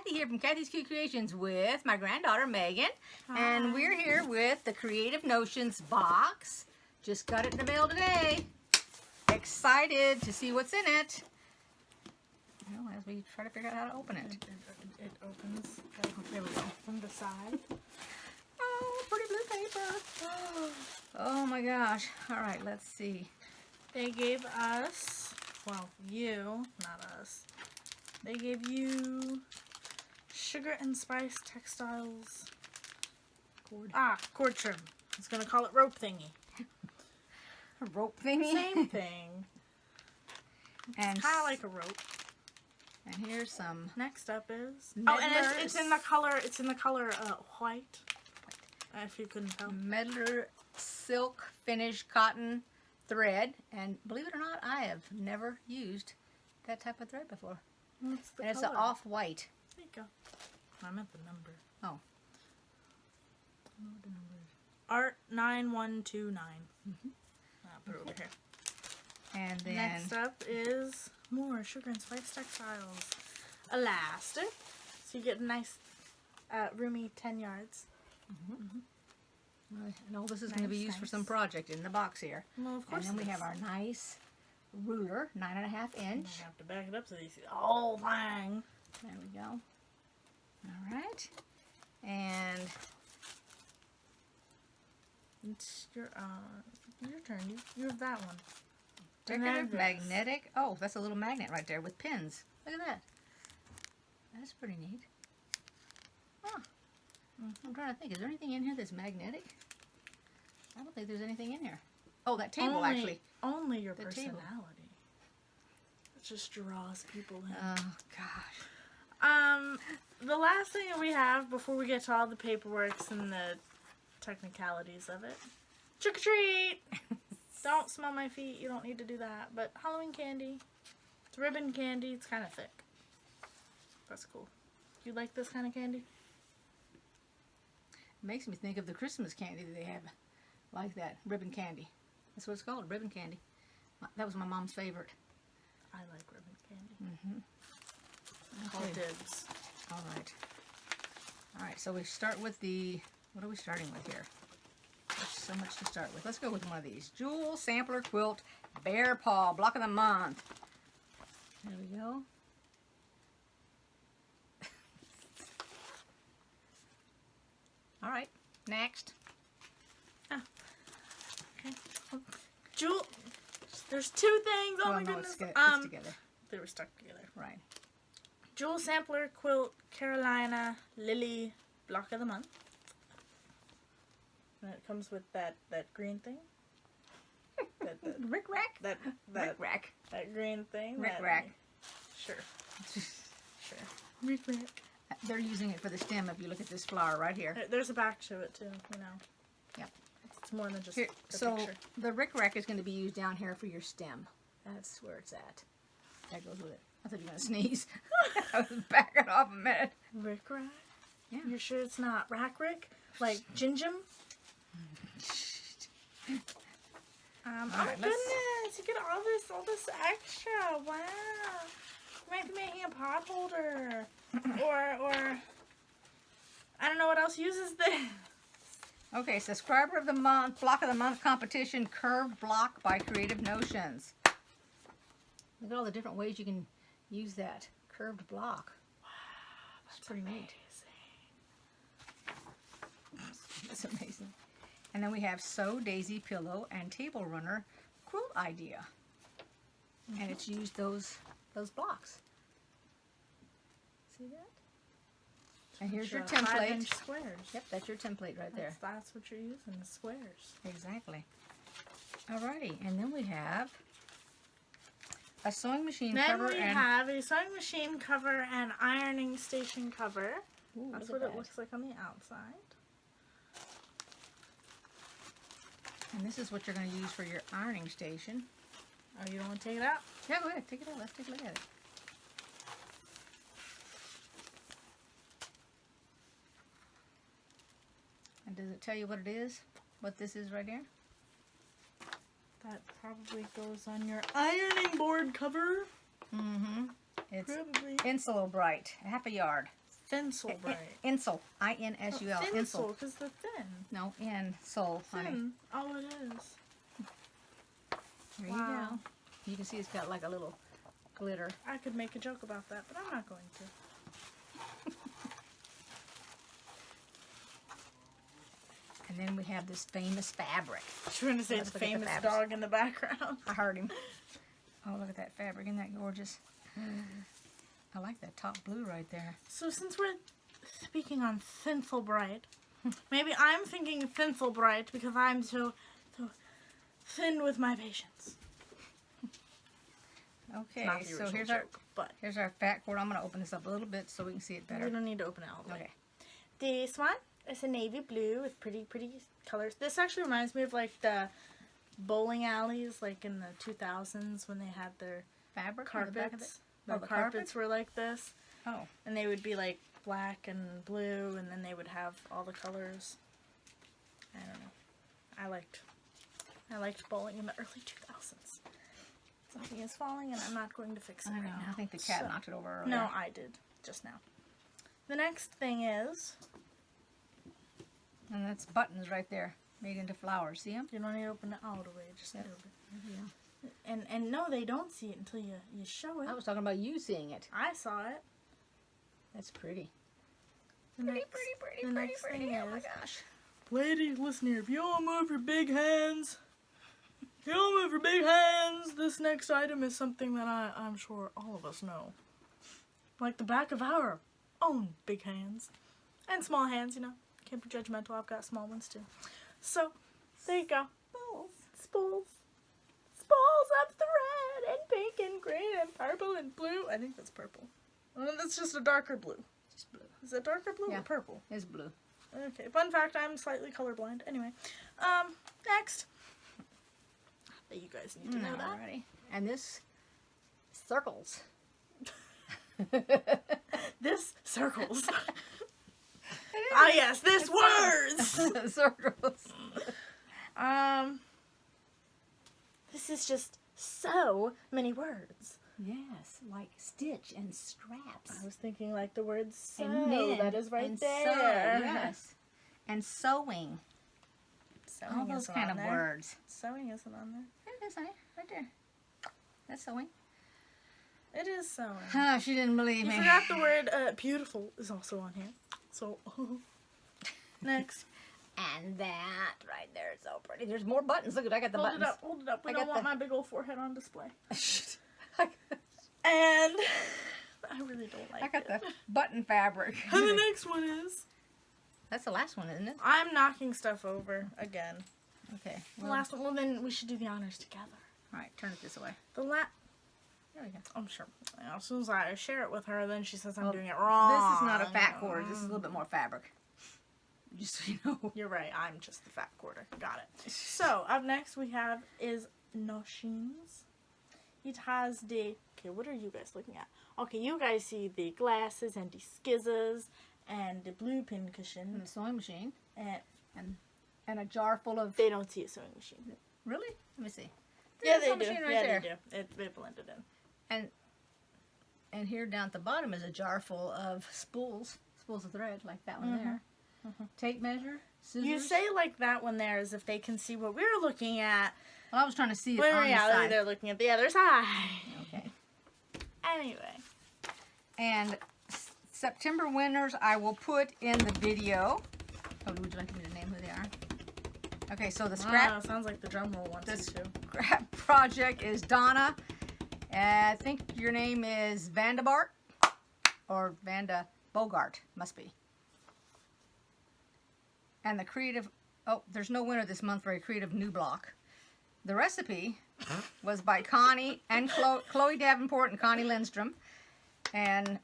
Kathy here from Kathy's Cute Creations with my granddaughter Megan. Hi. And we're here with the Creative Notions box. Just got it in the mail today. Excited to see what's in it. Well, as we try to figure out how to open it. It opens There we go. from the side. Oh, pretty blue paper. Oh my gosh. All right, let's see. They gave us, well, you, not us. They gave you Sugar and Spice Textiles cord trim. I was gonna call it rope thingy. A rope thingy. Same thing. And Kind of like a rope. And here's some. Next up is Meddlers. and it's in the color. It's in the color white. If you couldn't tell. Meddler silk finish cotton thread, and believe it or not, I have never used that type of thread before. What's the And it's color? an off-white. There you go. I meant the number. Oh. Art 9129. I'll put it over here. And then Next up is more Sugar and Spice Textiles. Elastic. So you get a nice, roomy 10 yards. and all this is going to be used for some project in the box here. Well, of course. And then we have our nice ruler, 9.5 inch. I have to back it up so you see the whole thing. There we go. All right. And It's your turn. You have that one. decorative magnetic. Oh, that's a little magnet right there with pins. Look at that. That's pretty neat. Huh. I'm trying to think. Is there anything in here that's magnetic? I don't think there's anything in here. Oh, that table actually. Only your The personality. table. It just draws people in. Oh gosh. The last thing that we have before we get to all the paperworks and the technicalities of it. Trick or treat! Don't smell my feet. You don't need to do that. But Halloween candy. It's ribbon candy. It's kind of thick. That's cool. You like this kind of candy? It makes me think of the Christmas candy that they have, like that ribbon candy. That's what it's called, ribbon candy. That was my mom's favorite. I like ribbon candy. Call dibs. All right. All right. So we start with the. What are we starting with here? There's so much to start with. Let's go with one of these. Jewel Sampler Quilt Bear Paw Block of the Month. There we go. All right. Next. Okay. Jewel. There's two things. Oh Well, my no, goodness. it's together. They were stuck together. Right. Jewel Sampler Quilt Carolina Lily Block of the Month. And it comes with that green thing. Rick Rack. That Rick Rack. that green thing. Rick Rack. Sure. Sure. Rick Rack. They're using it for the stem. If you look at this flower right here. There's a back to it too. You know. Yep. It's more than just Here, a so picture. the Rick Rack is going to be used down here for your stem. That's where it's at. That goes with it. I thought you were going to sneeze. I was backing off a minute. Rick Rack. Yeah. You're sure it's not Rack Rick? Like Gingem? Oh my right, goodness! You get all this extra. Wow! You might be making a pot holder, or I don't know what else uses this. Okay, subscriber of the month, block of the month competition, curved block by Creative Notions. Look at all the different ways you can use that curved block. Wow, That's pretty neat. amazing. That's amazing. And then we have Sew Daisy Pillow and Table Runner quilt idea. And it's used those blocks. See that? And here's your template. 5-inch squares. Yep, that's your template right there. That's what you're using, the squares. Exactly. Alrighty, and then we have a sewing machine Then cover we and have a sewing machine cover and ironing station cover. Ooh, That's look what at it that. looks like on the outside. And this is what you're going to use for your ironing station. Oh, you don't want to take it out? Yeah, go ahead, take it out. Let's take a look at it. And does it tell you what it is? What this is right here? That probably goes on your ironing board cover. Mm-hmm. It's Probably. Insolo Bright, half a yard. Tinsel bright. Insole. I-N-S-U-L. Tinsel, because they're thin. No, insole, honey. Thin. Oh, it is. There you go. You can see it's got like a little glitter. I could make a joke about that, but I'm not going to. And then we have this famous fabric. I was trying to say Let's the look at the famous fabrics. dog in the background. I heard him. Oh, look at that fabric. Isn't that gorgeous? I like that top blue right there. So since we're speaking on Tinsel bright, maybe I'm thinking Tinsel bright because I'm so thin with my patience. Okay, Not the so original joke, but here's our fat cord. I'm going to open this up a little bit so we can see it we better. don't need to open it all the way. Okay. This one is a navy blue with pretty colors. This actually reminds me of like the bowling alleys, like in the 2000s when they had their Fabric on the back of it? carpets. Oh, The the carpet? carpets were like this, Oh, and they would be like black and blue, and then they would have all the colors. I don't know. I liked bowling in the early 2000s. Something is falling, and I'm not going to fix it I know. right now. I think the cat So- knocked it over earlier. No, I did just now. The next thing is And that's buttons right there, made into flowers. See them? you don't need to open it all the way, just a Yep. little bit. Yeah. And no, they don't see it until you show it. I was talking about you seeing it. I saw it. That's pretty. The Pretty, next- pretty, the pretty, next pretty. thing Oh my is- gosh. Ladies, listen here. If you all move your big hands, this next item is something that I'm sure all of us know. Like the back of our own big hands. And small hands, you know. Can't be judgmental. I've got small ones too. So, there you go. Spools. Spools of the red and pink and green and purple and blue. I think that's purple. Well, that's just a darker blue. Just blue. Is it darker blue Yeah. or purple? It's blue. Okay, fun fact, I'm slightly colorblind. Anyway, next. I bet you guys need to know that. Alrighty. And this circles. This circles. Ah yes, this words! Circles. This is just so many words. Yes, like stitch and straps. I was thinking like the word so. And mend That is right and there. sew, yes. And sewing. Sewing All those isn't kind on of there. words. Sewing isn't on there. It is, honey. Right there. That's sewing. It is sewing. Oh, she didn't believe You me. forgot the word beautiful is also on here. So, next. And that right there is so pretty. There's more buttons. Look at I got the Hold buttons. it up, hold it up. We I don't got want the- my big old forehead on display. I And I really don't like got it. the button fabric. And the next one is That's the last one, isn't it? I'm knocking stuff over again. Okay. The Well, last one. Well, then we should do the honors together. all right, turn it this way. The There we go. I'm sure. As soon as I share it with her, then she says I'm Well, doing it wrong. This is not a fat cord. This is a little bit more fabric. Just so you know. You're right. I'm just the fat quarter. Got it. So up next we have is noshins. It has the. Okay, what are you guys looking at? Okay, you guys see the glasses and the skizzers and the blue pin And cushion a sewing machine. and And a jar full of... they don't see a sewing machine. Really? Let me see. Yeah, There's a they sewing do. machine right Yeah, there. they do. It blended in. And here down at the bottom is a jar full of spools of thread, like that one there. Tape measure, scissors. You say like that one there as if they can see what we're looking at. Well, I was trying to see it When in on the reality, side. they're looking at the other side. Okay. Anyway. And September winners I will put in the video. Oh, would you like me to name who they are? Okay, so the scrap Sounds like the drum roll wants This- you to. scrap project is Donna. I think your name is Vanda Bart or Vanda Bogart, must be. And the creative, oh, there's no winner this month for a creative new block. The recipe was by Connie and Chloe Davenport and Connie Lindstrom. And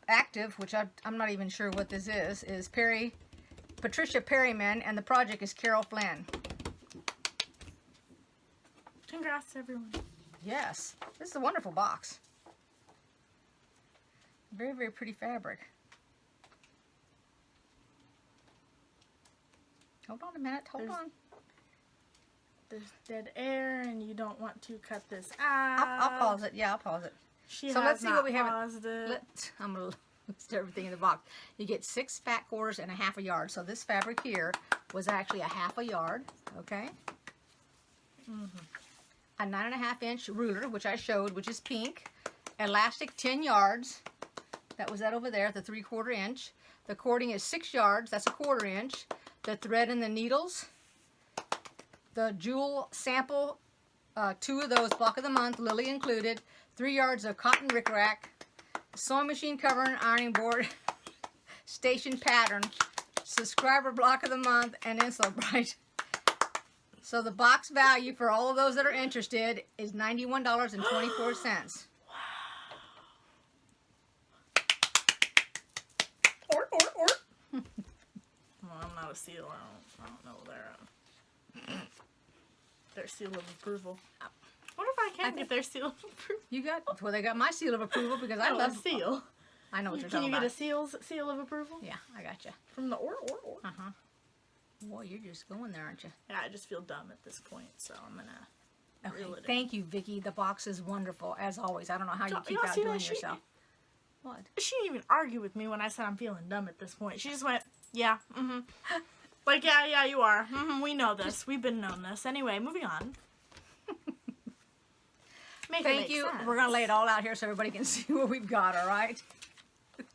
active, which I'm not even sure what this is Patricia Perryman, and the project is Carol Flynn. Congrats to everyone. Yes, this is a wonderful box. Very, very pretty fabric. Hold on a minute, hold There's- on. There's dead air, and you don't want to cut this out. I'll pause it. Yeah, I'll pause it. She So has let's see what not we have. paused it. It's everything in the box. You get 6 fat quarters and a half a yard. So this fabric here was actually a half a yard. Okay. A 9.5 inch ruler, which I showed, which is pink. Elastic 10 yards. That was that over there, the 3/4 inch. The cording is 6 yards. That's a 1/4 inch. The thread and the needles. The jewel sample, 2 of those, block of the month, lily included. 3 yards of cotton rickrack. Sewing machine cover and ironing board. Station pattern. Subscriber block of the month and Insulo Bright. So the box value for all of those that are interested is $91.24. Or. Well, I'm not a seal. I don't know their seal of approval. What if I can't get their seal of approval? You got, well, they got my seal of approval because I love seal. I know what you're Can talking you about. get a seal of approval? Yeah, I got you. From the or. Uh-huh. Boy, you're just going there, aren't you? Yeah, I just feel dumb at this point, so I'm gonna reel it in. Thank you, Vicki. The box is wonderful, as always. I don't know how you keep y'all see outdoing that? yourself. What? She didn't even argue with me when I said I'm feeling dumb at this point. She just went, yeah, Like, yeah, you are. We know this. We've been known this. Anyway, moving on. Thank you. Sense. We're going to lay it all out here so everybody can see what we've got, all right?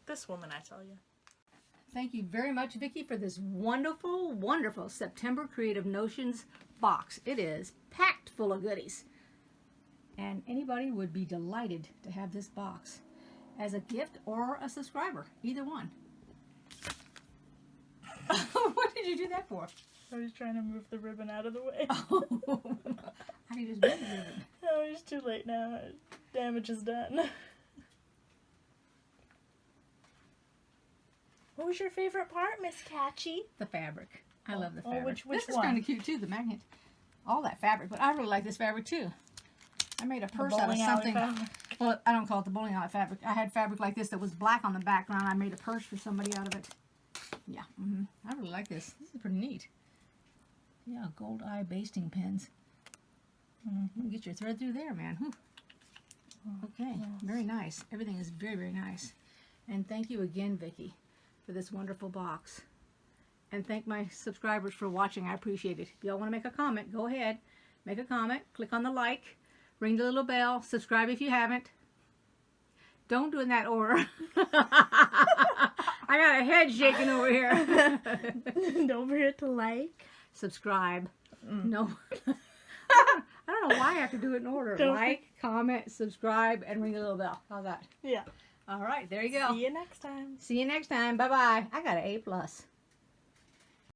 This woman, I tell you. Thank you very much, Vicki, for this wonderful, wonderful September Creative Notions box. It is packed full of goodies. And anybody would be delighted to have this box as a gift or a subscriber, either one. What did you do that for? I was trying to move the ribbon out of the way. Oh, how do you just move the ribbon? Oh, it's too late now. Damage is done. What was your favorite part, Miss Catchy? The fabric. I love the fabric. Which this is one? kind of cute too, the magnet. All that fabric, but I really like this fabric too. I made a purse out of something. Well, I don't call it the bowling alley fabric. I had fabric like this that was black on the background. I made a purse for somebody out of it. Yeah, I really like this. This is pretty neat. Yeah, gold eye basting pins. Get your thread through there, man. Whew. Okay, very nice. Everything is very, very nice. And thank you again, Vicki, for this wonderful box. And thank my subscribers for watching. I appreciate it. If y'all want to make a comment, go ahead. Make a comment. Click on the like. Ring the little bell. Subscribe if you haven't. Don't do it in that order. I got a head shaking over here. Don't forget to like. Subscribe. No. I don't know why I have to do it in order. Like, comment, subscribe, and ring the little bell. How's that? Yeah. All right, there you go. See you next time. See you next time. Bye-bye. I got an A+.